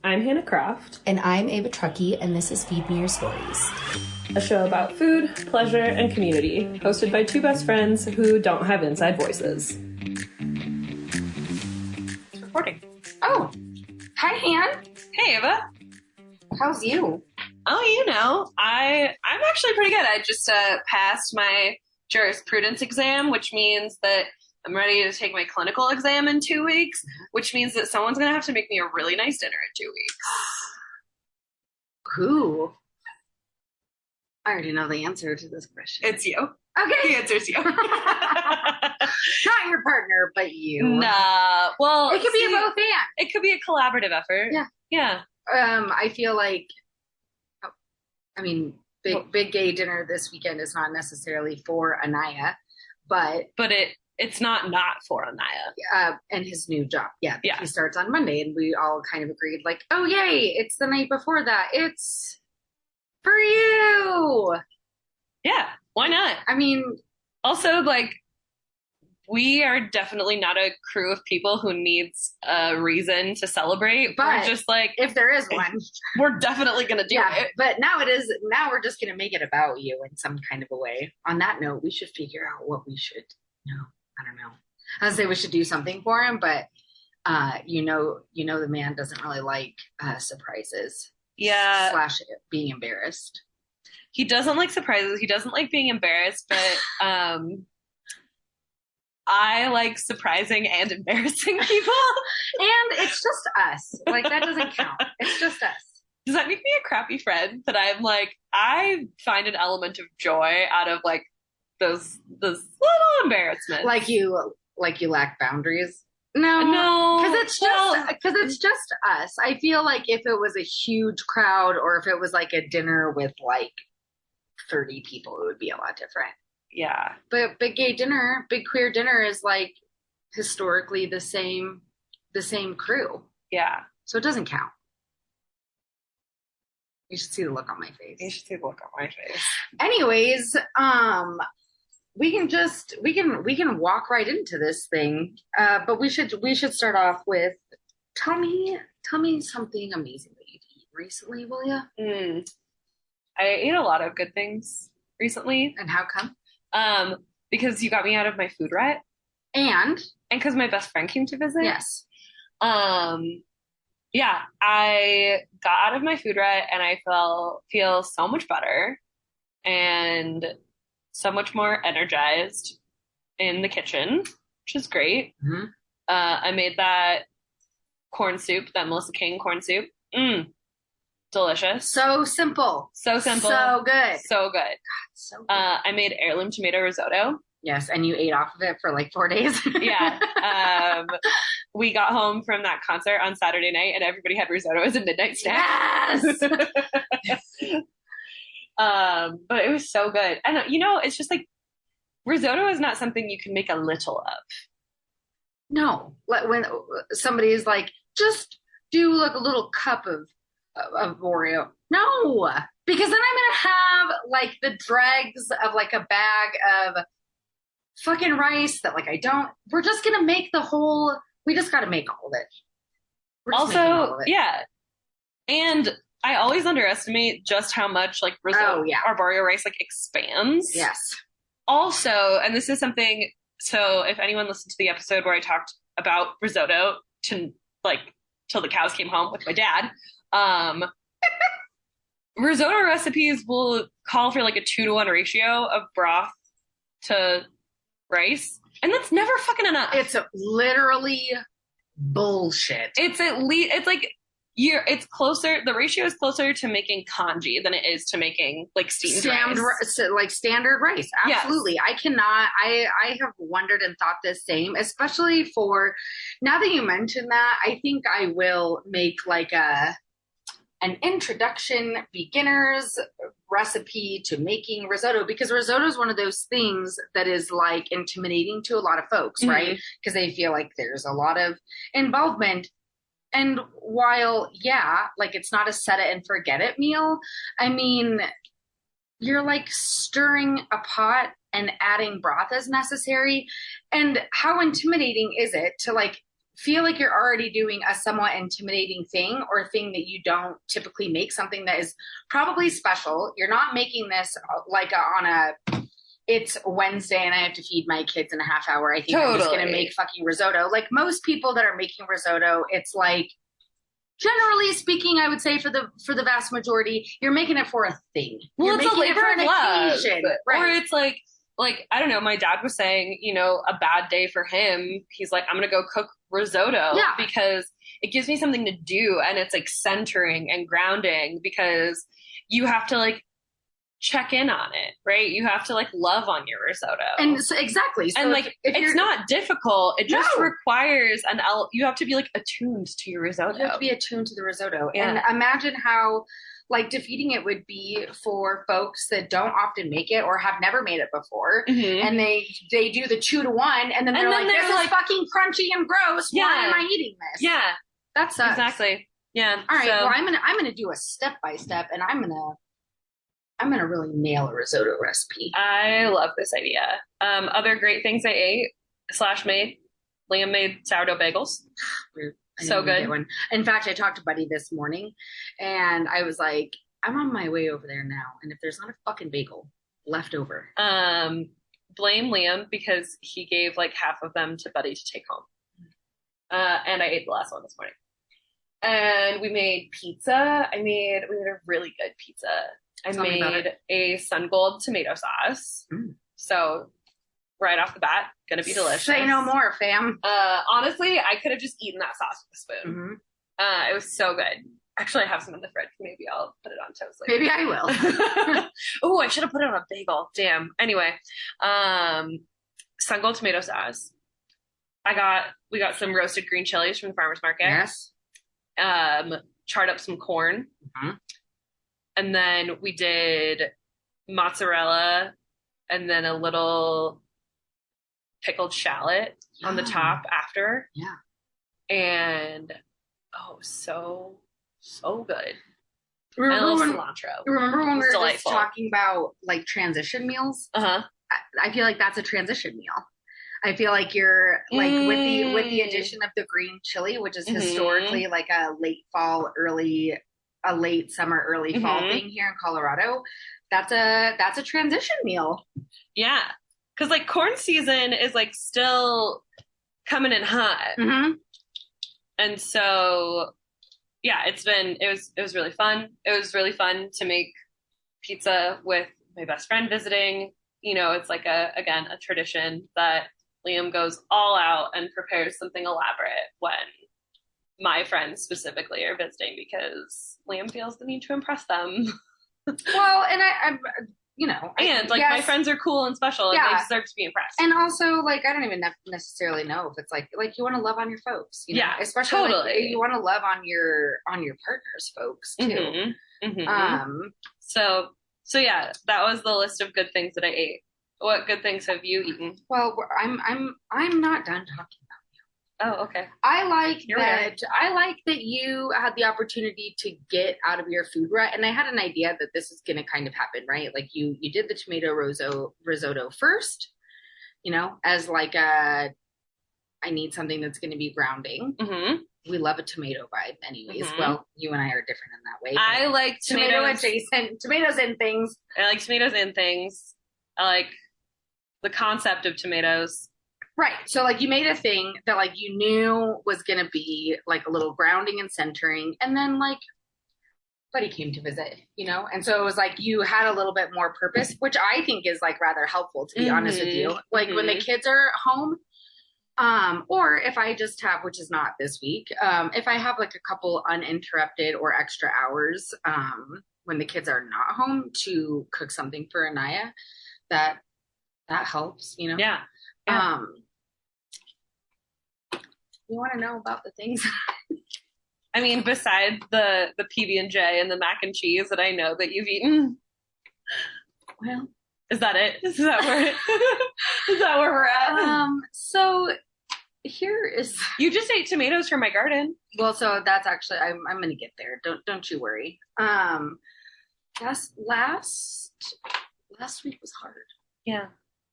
I'm Hannah Croft. And I'm Ava Truckee, and this is Feed Me Your Stories, A show about food, pleasure, and community, hosted by two best friends who don't have inside voices. It's recording. Oh, hi, Han. Hey, Ava. How's you? Oh, I'm actually pretty good. I just passed my jurisprudence exam, which means that I'm ready to take my clinical exam in 2 weeks, which means that someone's going to have to make me a really nice dinner in 2 weeks. Who? I already know the answer to this question. It's you. Okay. The answer's you. Not your partner, but you. Nah. Well, it could be a both and. It could be a collaborative effort. Yeah. Yeah. I feel like, big gay dinner this weekend is not necessarily for Anaya, but it's not for Anaya. And his new job. Yeah. Yeah. He starts on Monday, and we all kind of agreed, like, oh, yay, it's the night before that. It's for you. Yeah. Why not? I mean, also, like, we are definitely not a crew of people who needs a reason to celebrate. But we're just like, if there is one, we're definitely going to do it. But now we're just going to make it about you in some kind of a way. On that note, we should figure out what we should. No, I don't know. I would say we should do something for him, but the man doesn't really like surprises. Yeah. / being embarrassed. He doesn't like surprises. He doesn't like being embarrassed, but I like surprising and embarrassing people. And it's just us. Like, that doesn't count. It's just us. Does that make me a crappy friend? That I'm like, I find an element of joy out of like those little embarrassments. Like you lack boundaries. No, because it's just us. I feel like if it was a huge crowd, or if it was like a dinner with like 30 people, it would be a lot different. Yeah. But big gay dinner, big queer dinner is like historically the same crew. Yeah. So it doesn't count. You should see the look on my face. You should see the look on my face. Anyways, we can walk right into this thing. But we should start off with tell me something amazing that you've eaten recently, will you? I ate a lot of good things recently. And how come? Because you got me out of my food rut. And because my best friend came to visit. Yes. Yeah, I got out of my food rut and I feel so much better and so much more energized in the kitchen, which is great. Mm-hmm. I made that corn soup, that Melissa King corn soup. Delicious. So simple. So simple. So good. So good. God, so good. I made heirloom tomato risotto. Yes, and you ate off of it for like 4 days. Yeah. We got home from that concert on Saturday night, and everybody had risotto as a midnight snack. Yes. But it was so good. And it's just like risotto is not something you can make a little of. No, when somebody is like, just do like a little cup of Oreo. No, because then I'm gonna have like the dregs of like a bag of fucking rice that like I don't. We're just gonna make we just gotta make all of it. Also, yeah. And I always underestimate just how much like risotto, arborio rice like expands. Yes. Also, and this is something, so if anyone listened to the episode where I talked about risotto till the cows came home with my dad, risotto recipes will call for like a 2-to-1 ratio of broth to rice. And that's never fucking enough. It's literally bullshit. It's like it's closer. The ratio is closer to making congee than it is to making like steamed rice. Like standard rice. Absolutely. Yes. I have wondered and thought the same, especially for now that you mention that. I think I will make like an introduction beginner's recipe to making risotto, because risotto is one of those things that is like intimidating to a lot of folks, mm-hmm. right? Because they feel like there's a lot of involvement. And while, like it's not a set it and forget it meal, I mean, you're like stirring a pot and adding broth as necessary. And how intimidating is it to like feel like you're already doing a somewhat intimidating thing or a thing that you don't typically make, something that is probably special. You're not making this like on a it's Wednesday and I have to feed my kids in a half hour. I think I'm just going to make fucking risotto. Like most people that are making risotto, it's like, generally speaking, I would say for the vast majority, you're making it for a thing. Well, you're it's making a labor it for an occasion, right? Or it's like I don't know. My dad was saying, a bad day for him. He's like, I'm gonna go cook risotto because it gives me something to do, and it's like centering and grounding because you have to like check in on it, right? You have to like love on your risotto. And so, exactly. So and like it's not difficult. It just requires you have to be like attuned to your risotto. You have to be attuned to the risotto. Yeah. And imagine how like defeating it would be for folks that don't often make it or have never made it before. Mm-hmm. And they do the 2-to-1 and then they're like, this is fucking crunchy and gross. Yeah. Why am I eating this? Yeah. That sucks. Exactly. Yeah. All right. Well, I'm gonna do a step by step and I'm gonna really nail a risotto recipe. I love this idea. Other great things I ate / made. Liam made sourdough bagels. So good. In fact, I talked to Buddy this morning and I was like, I'm on my way over there now. And if there's not a fucking bagel left over. Blame Liam because he gave like half of them to Buddy to take home. And I ate the last one this morning. And we made pizza. We made a really good pizza. I made a Sun Gold tomato sauce. Mm. So right off the bat, gonna be delicious. Say no more, fam. Honestly, I could have just eaten that sauce with a spoon. Mm-hmm. It was so good. Actually, I have some in the fridge. Maybe I'll put it on toast later. Maybe I will. Oh, I should have put it on a bagel. Damn. Anyway, Sun Gold tomato sauce. We got some roasted green chilies from the farmer's market. Yes. Charred up some corn. Mm-hmm. And then we did mozzarella and then a little pickled shallot on the top after. Yeah. And so good. Remember and a little cilantro. Remember when we were just talking about like transition meals? Uh-huh. I feel like that's a transition meal. I feel like you're like with the addition of the green chili, which is historically like a late summer, early fall thing here in Colorado. That's a transition meal. Yeah. Cause like corn season is like still coming in hot. Mm-hmm. And so, yeah, it was really fun. It was really fun to make pizza with my best friend visiting. It's like a tradition that Liam goes all out and prepares something elaborate when my friends specifically are visiting because Liam feels the need to impress them. Well, and my friends are cool and special and they deserve to be impressed. And also, like, I don't even necessarily know if it's like you want to love on your folks, Yeah, especially totally. Like, you want to love on your partner's folks too. Mm-hmm. Mm-hmm. So yeah, that was the list of good things that I ate. What good things have you eaten? Well, I'm not done talking. Oh, okay. I like that you had the opportunity to get out of your food rut, and I had an idea that this is going to kind of happen, right? Like you did the tomato risotto first, as like I need something that's going to be grounding. Mm-hmm. We love a tomato vibe, anyways. Mm-hmm. Well, you and I are different in that way. I like tomato adjacent, tomatoes in things. I like tomatoes in things. I like the concept of tomatoes. Right. So like you made a thing that like you knew was going to be like a little grounding and centering. And then like Buddy came to visit, and so it was like you had a little bit more purpose, which I think is like rather helpful, to be honest with you. Like when the kids are home, or if I just have, which is not this week, if I have like a couple uninterrupted or extra hours, when the kids are not home to cook something for Anaya, that helps, Yeah. You want to know about the things? I mean, besides the PB&J and the mac and cheese that I know that you've eaten. Well, is that it? Is that where we're at? So here is. You just ate tomatoes from my garden. Well, so that's actually I'm going to get there. Don't you worry. Last week was hard. Yeah.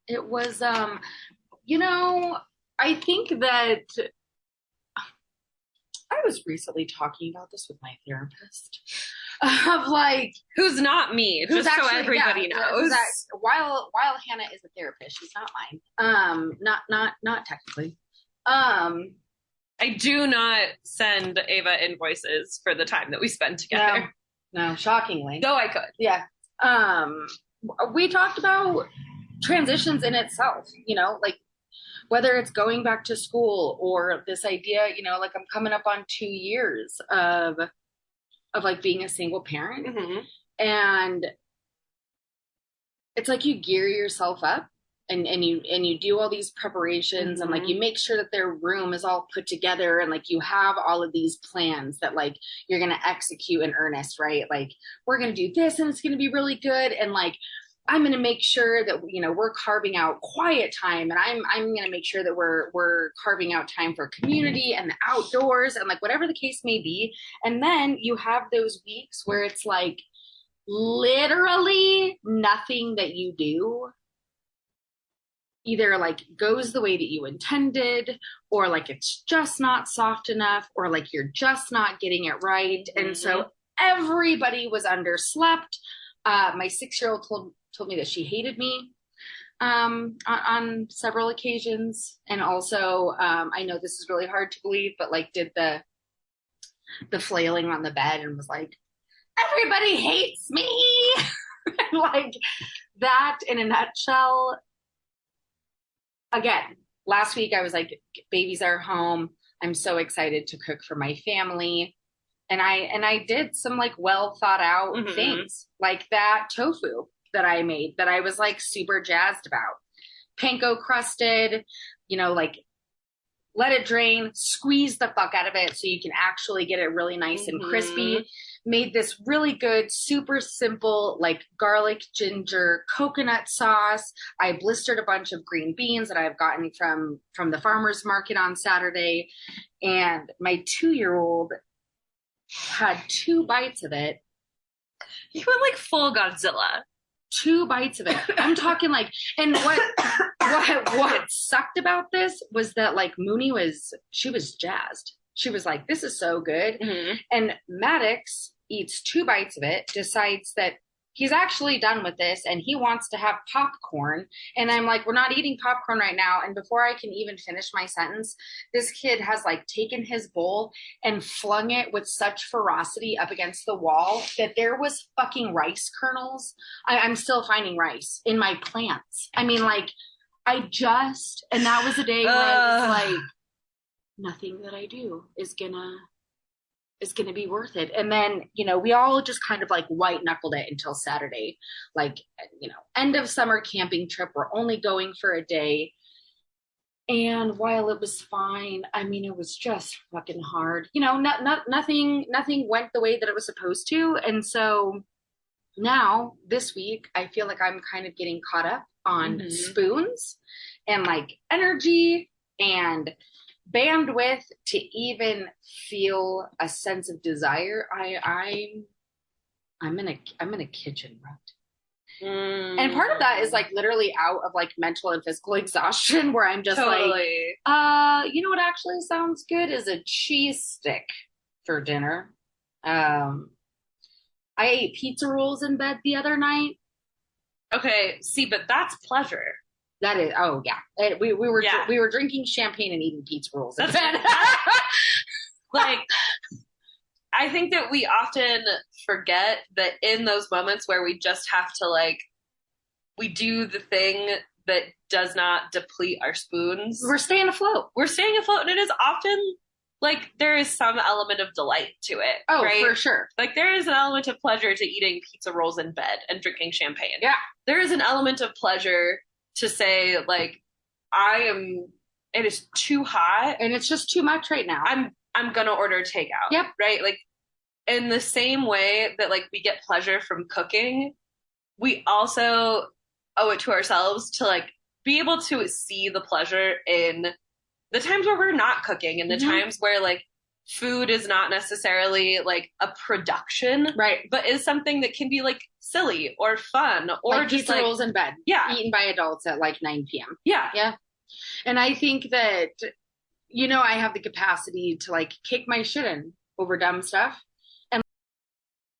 It was, I think that I was recently talking about this with my therapist of like who's not me, just actually, so everybody knows. While Hannah is a therapist, she's not mine. Not technically. I do not send Ava invoices for the time that we spend together. No, shockingly. Though I could. Yeah. We talked about transitions in itself, you know, like whether it's going back to school or this idea, you know, like I'm coming up on 2 years of like being a single parent. Mm-hmm. And it's like you gear yourself up and you do all these preparations, mm-hmm. and like you make sure that their room is all put together, and like you have all of these plans that like you're going to execute in earnest, right? Like we're going to do this and it's going to be really good. And like, I'm going to make sure that, you know, we're carving out quiet time, and I'm going to make sure that we're carving out time for community and the outdoors and like whatever the case may be. And then you have those weeks where it's like literally nothing that you do either like goes the way that you intended, or like it's just not soft enough, or like you're just not getting it right. Mm-hmm. And so everybody was underslept. My 6-year-old told me that she hated me on several occasions. And also, I know this is really hard to believe, but like did the flailing on the bed and was like, everybody hates me. Like that in a nutshell. Again, last week I was like, babies are home. I'm so excited to cook for my family. And I did some like well thought out mm-hmm. things, like that tofu that I made that I was like super jazzed about. Panko crusted, you know, like let it drain, squeeze the fuck out of it so you can actually get it really nice mm-hmm. and crispy. Made this really good, super simple, like garlic, ginger, coconut sauce. I blistered a bunch of green beans that I've gotten from the farmer's market on Saturday. And my 2-year-old had 2 bites of it. You went like full Godzilla. 2 bites of it. I'm talking like, and what sucked about this was that like Mooney she was jazzed. She was like, this is so good. Mm-hmm. And Maddox eats 2 bites of it, decides that he's actually done with this and he wants to have popcorn. And I'm like, we're not eating popcorn right now. And before I can even finish my sentence, this kid has like taken his bowl and flung it with such ferocity up against the wall that there was fucking rice kernels. I'm still finding rice in my plants. I mean, like, and that was a day where I was like, nothing that I do is gonna be worth it. And then, you know, we all just kind of like white knuckled it until Saturday, like, you know, end of summer camping trip. We're only going for a day. And while it was fine, I mean, it was just fucking hard. You know, nothing went the way that it was supposed to. And so now this week, I feel like I'm kind of getting caught up on mm-hmm. spoons and like energy and bandwidth to even feel a sense of desire. I'm in a kitchen rut. And part of that is like literally out of like mental and physical exhaustion, where I'm just totally. Like, you know what actually sounds good is a cheese stick for dinner. I ate pizza rolls in bed the other night. Okay, see, but that's pleasure. That is, oh yeah. We were drinking champagne and eating pizza rolls. That's like, I think that we often forget that in those moments where we just have to like, we do the thing that does not deplete our spoons. We're staying afloat. And it is often like there is some element of delight to it. Oh, right? For sure. Like there is an element of pleasure to eating pizza rolls in bed and drinking champagne. Yeah. There is an element of pleasure to say like, it is too hot. And it's just too much right now. I'm going to order takeout. Yep. Right? Like in the same way that like we get pleasure from cooking, we also owe it to ourselves to like be able to see the pleasure in the times where we're not cooking and the mm-hmm. times where like food is not necessarily like a production, right? But is something that can be like silly or fun or like just pizza like, rolls in bed, yeah, eaten by adults at like 9 p.m. Yeah. And I think that I have the capacity to like kick my shit in over dumb stuff.